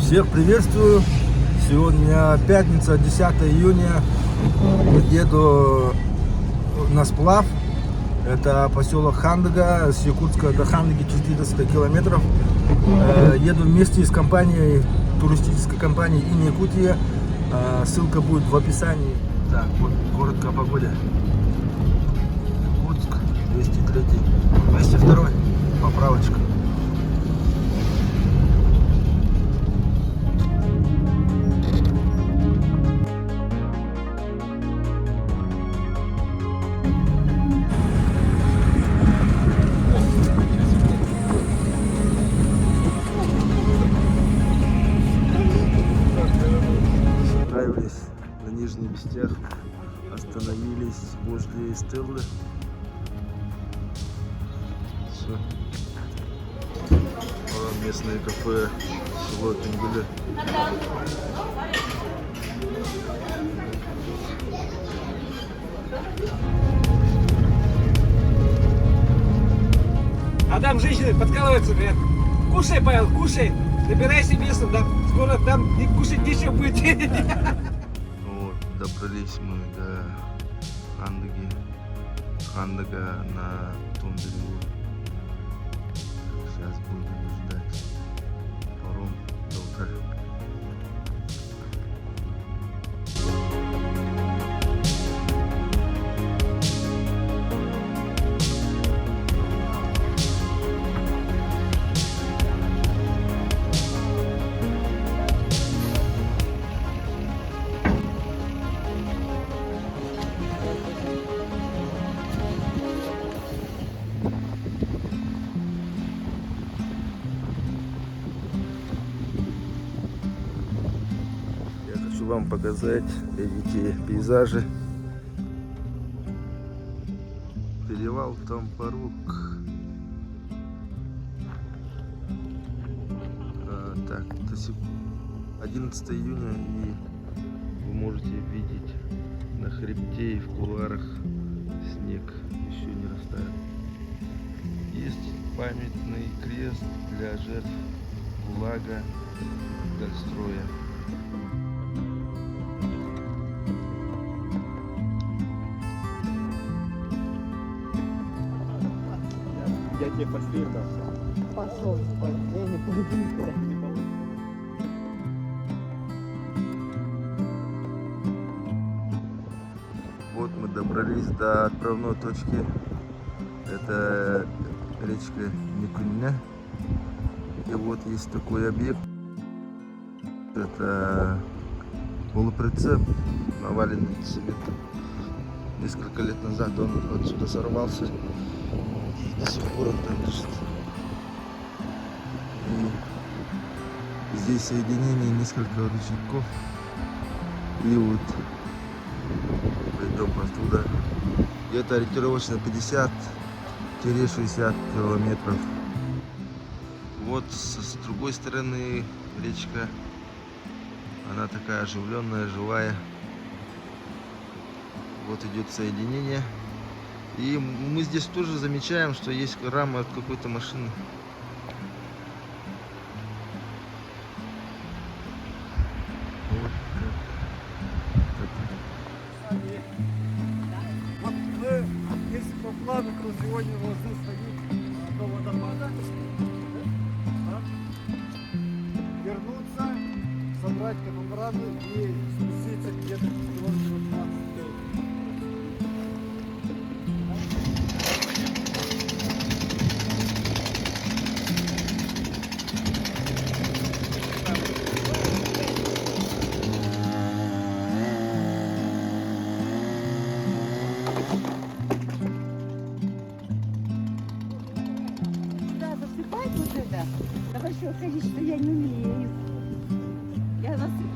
Всех приветствую. Сегодня пятница, 10 июня. Еду на сплав. Это поселок Хандыга. С Якутска до Хандыги 400 километров. Еду вместе с компанией, туристической компанией Ин Якутия. Ссылка будет в описании. Так, вот коротко о погоде. Якутск, 203, 202, поправочка. На Нижних Бестях, остановились возле Стеллы. Все. Местное кафе село Тенгуле. А там женщины подкалываются, говорят: кушай, Павел, кушай, набирайся место, да, скоро там кушать нечего будет. Вот, добрались мы до Хандыга на том берегу. Сейчас будем ждать паром до утра. Хочу вам показать эти пейзажи. Перевал Тампарук. Так, это 11 июня, и вы можете видеть на хребте и в кулуарах снег еще не растаял. Есть памятный крест для жертв ГУЛАГа, Гольстроя. Я тебе пошлю там. Пошел спать, я не буду никуда. Вот мы добрались до отправной точки. Это речка Никуньня. И вот есть такой объект. Это полуприцеп, наваленный цементом. Несколько лет назад он отсюда сорвался. И до сих пор он там лежит. И здесь соединение несколько ручейков. И вот пойдем оттуда. Где-то ориентировочно 50-60 километров. Вот с другой стороны речка. Она такая оживленная, живая. Вот идет соединение. И мы здесь тоже замечаем, что есть рама от какой-то машины. Вот мы, если по плану, то сегодня должны сходить до водопада, вернуться, собрать катамараны и спуститься где-то километров 15. Да, засыпать вот это. Да большое количество я не умею. Я засыпаю.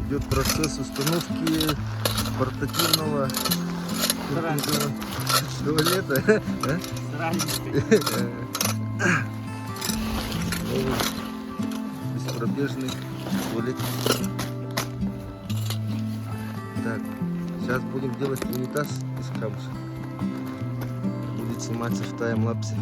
Идет процесс установки портативного туалета. Беспробежный туалет. Так, Сейчас будем делать унитаз из камушек. Будет сниматься в таймлапсе.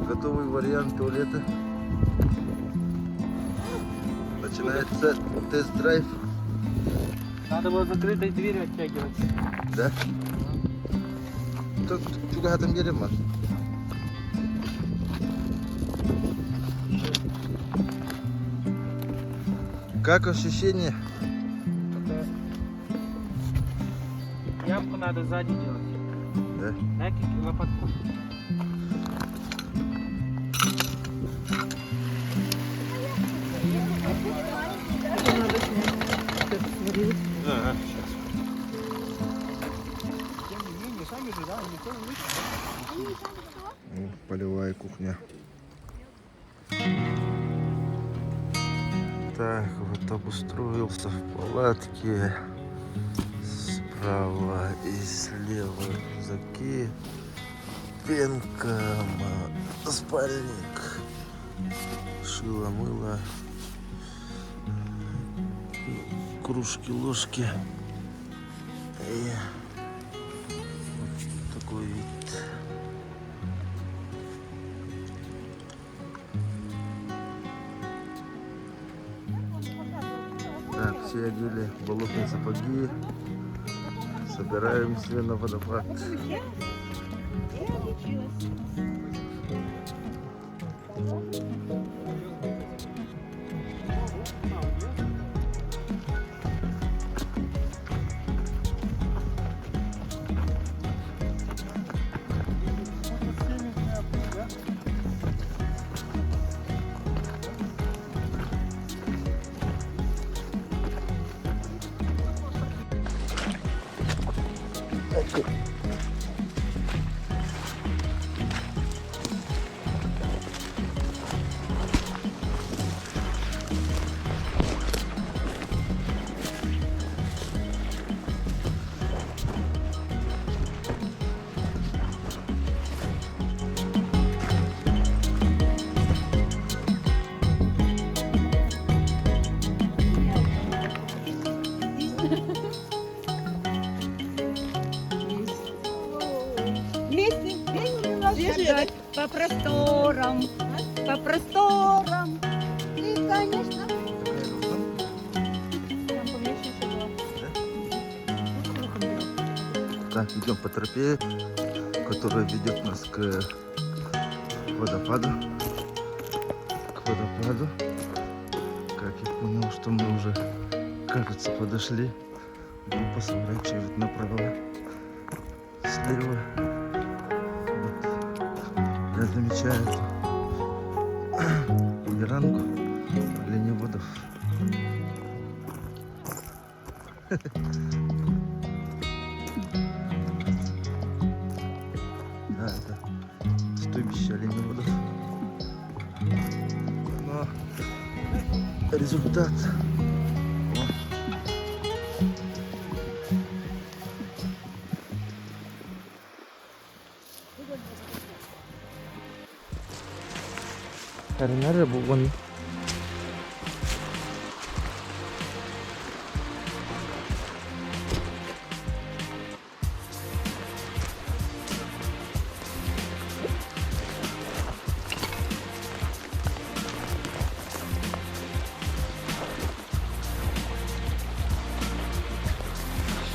Готовый вариант туалета. Начинается тест-драйв. Надо было закрытой дверью оттягивать. Да? Тут juga там едем, man. Как ощущение? Ямку надо сзади делать. Да? Дай лопатку. Ага, сейчас. Полевая кухня. Так, вот обустроился в палатке. Справа и слева рюкзаки. Пенка, спальник, шило, мыло, кружки, ложки. И вот такой вид. Так, все одели болотные сапоги. Собираемся на водопад. Бежать по просторам, по просторам. И, конечно, там помещение было. Так, идем по тропе, которая ведет нас к водопаду. Как я понял, что мы уже, кажется, подошли. Группа сворачивает направо, слева. Я замечаю веранку оленеводов. Да, это стойбище оленеводов. Но результат. Karena bukan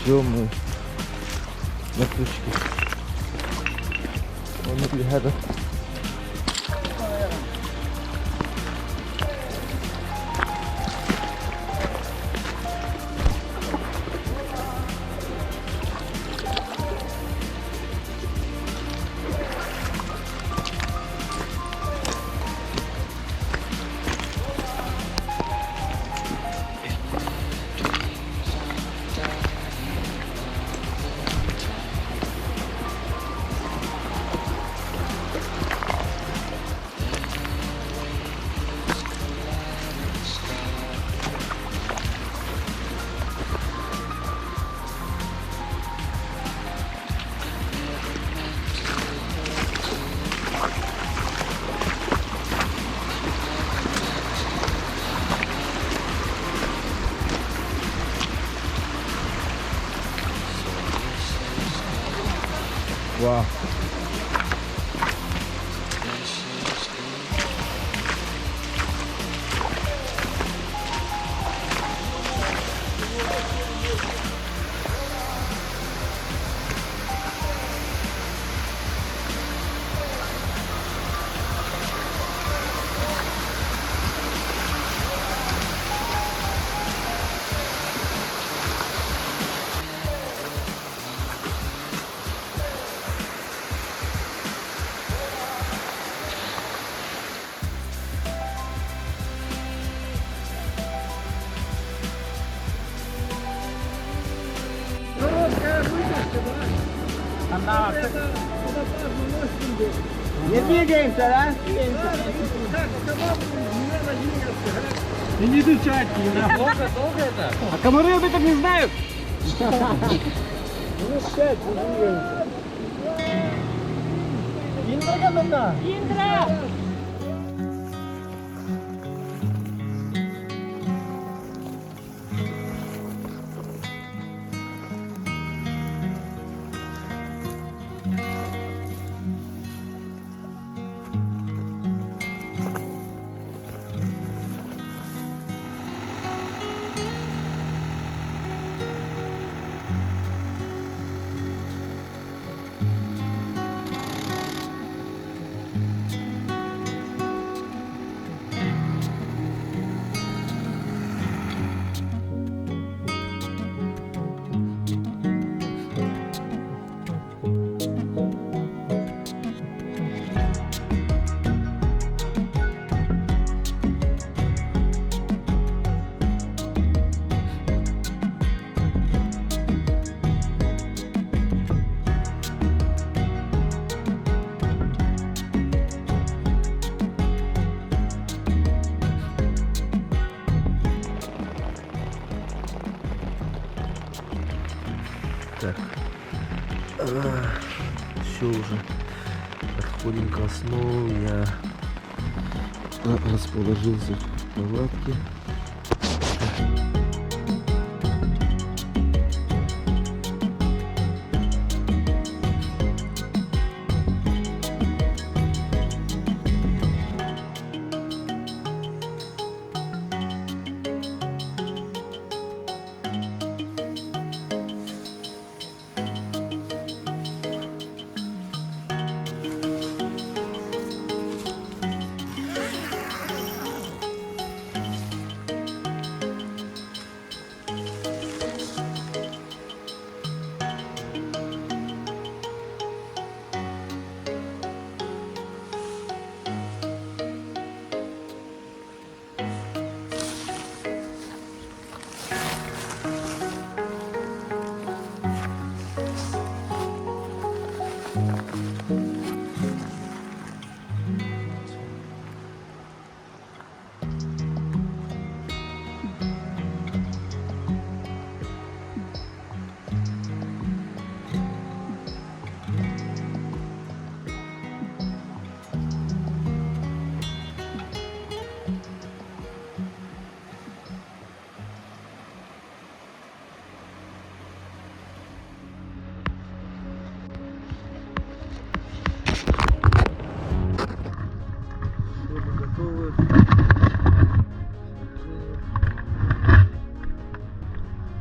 все мы на крючке. Он lihat. Вау. Не двигаемся, да? И не дышать. Долго это? А комары об этом не знают. Индра! Так, все уже подходим к основу. Я расположился в палатке.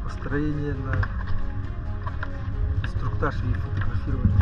Построение на инструктаж и фотографирование.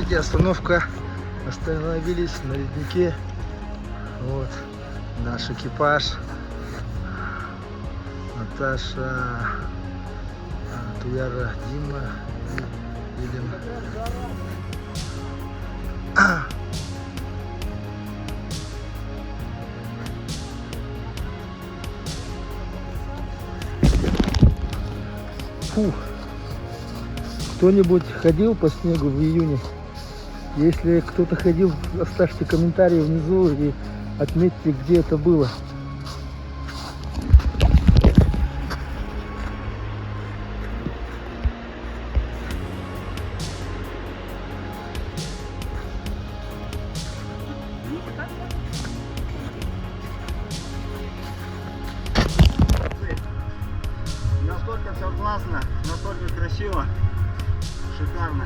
Третья остановка. Остановились на леднике. Вот наш экипаж. Наташа, Туяра, Дима. Едем. Фу. Кто-нибудь ходил по снегу в июне? Если кто-то ходил, оставьте комментарии внизу и отметьте, где это было. Настолько все классно, настолько красиво, шикарно.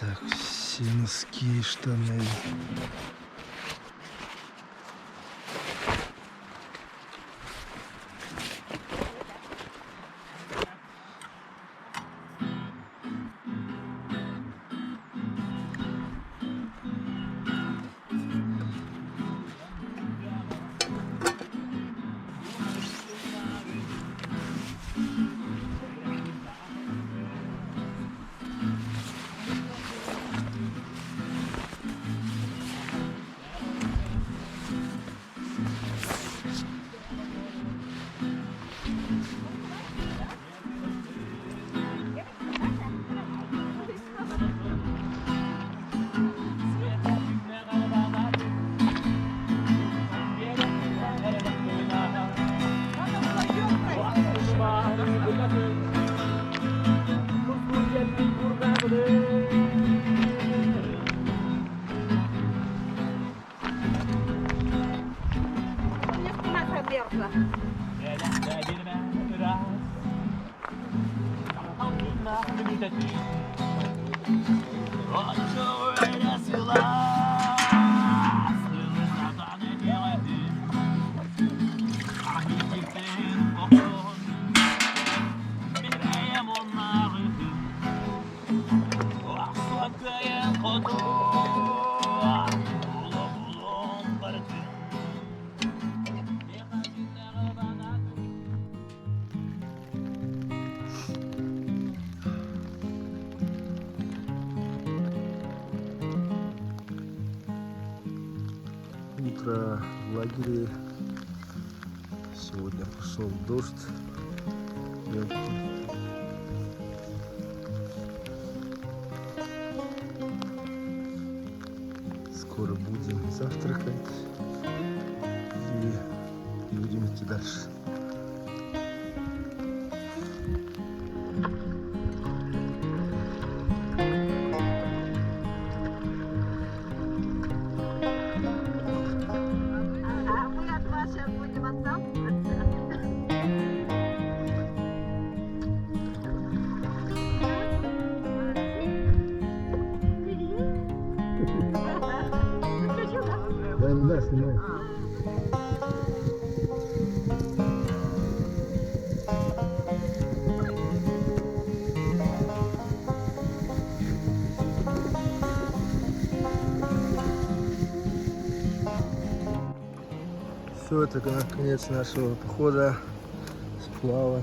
Так, все носки и штаны. Утро в лагере. Сегодня пошел дождь. сверху. Скоро будем завтракать и будем идти дальше. А мы от вас сейчас будем отталкиваться. Да, снимай. Все, это конец нашего похода, сплава.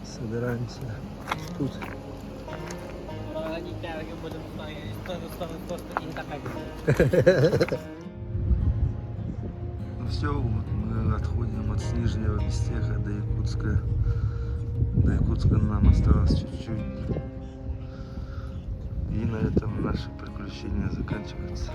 Собираемся тут. Ну все, вот мы отходим от Нижнего Бестеха до Якутска. До Якутска нам осталось чуть-чуть. И на этом наши приключения заканчиваются.